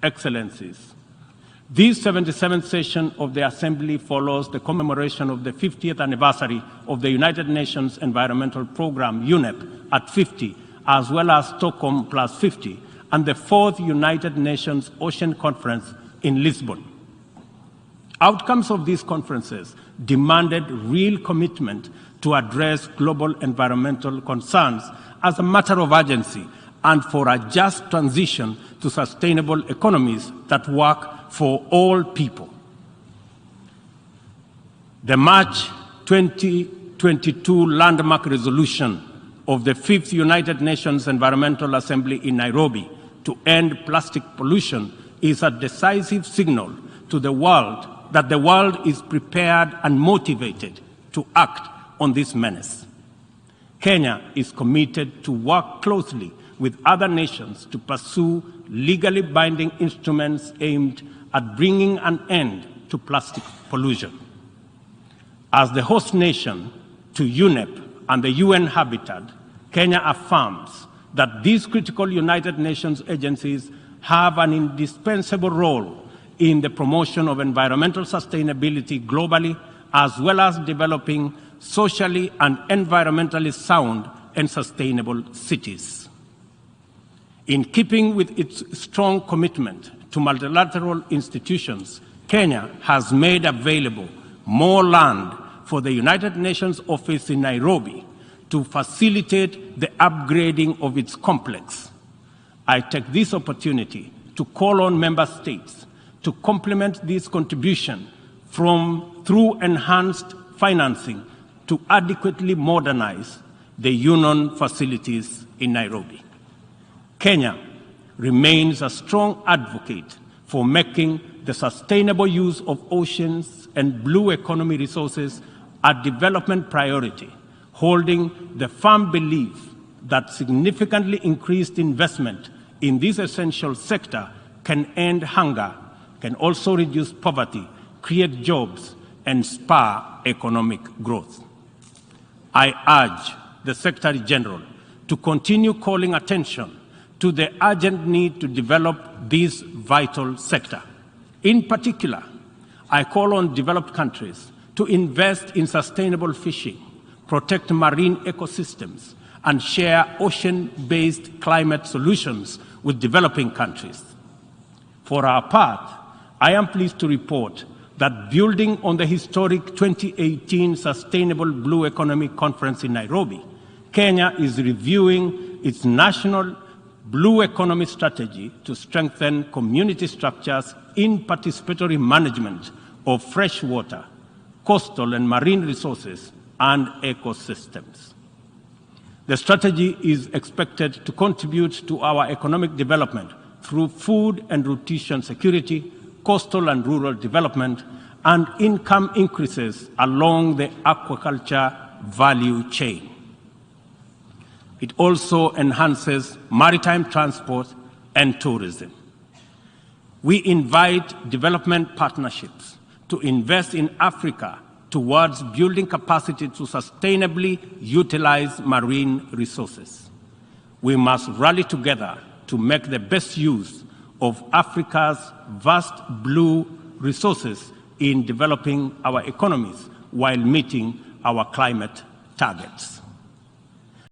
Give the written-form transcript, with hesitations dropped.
Excellencies, this 77th session of the Assembly follows the commemoration of the 50th anniversary of the United Nations Environmental Programme, UNEP, at 50, as well as Stockholm plus 50, and the 4th United Nations Ocean Conference in Lisbon. Outcomes of these conferences demanded real commitment to address global environmental concerns as a matter of urgency and for a just transition to sustainable economies that work for all people. The March 2022 landmark resolution of the 5th United Nations Environmental Assembly in Nairobi to end plastic pollution is a decisive signal to the world that the world is prepared and motivated to act on this menace. Kenya is committed to work closely with other nations to pursue legally binding instruments aimed at bringing an end to plastic pollution. As the host nation to UNEP and the UN Habitat, Kenya affirms that these critical United Nations agencies have an indispensable role in the promotion of environmental sustainability globally, as well as developing socially and environmentally sound and sustainable cities. In keeping with its strong commitment to multilateral institutions, Kenya has made available more land for the United Nations office in Nairobi to facilitate the upgrading of its complex. I take this opportunity to call on member states to complement this contribution through enhanced financing to adequately modernize the UN facilities in Nairobi. Kenya remains a strong advocate for making the sustainable use of oceans and blue economy resources a development priority, holding the firm belief that significantly increased investment in this essential sector can end hunger, can also reduce poverty, create jobs, and spur economic growth. I urge the Secretary General to continue calling attention to the urgent need to develop this vital sector. In particular, I call on developed countries to invest in sustainable fishing, protect marine ecosystems, and share ocean-based climate solutions with developing countries. For our part, I am pleased to report that building on the historic 2018 Sustainable Blue Economy Conference in Nairobi, Kenya is reviewing its national blue economy strategy to strengthen community structures in participatory management of freshwater, coastal and marine resources and ecosystems. The strategy is expected to contribute to our economic development through food and nutrition security, coastal and rural development, and income increases along the aquaculture value chain. It also enhances maritime transport and tourism. We invite development partnerships to invest in Africa towards building capacity to sustainably utilize marine resources. We must rally together to make the best use of Africa's vast blue resources in developing our economies while meeting our climate targets.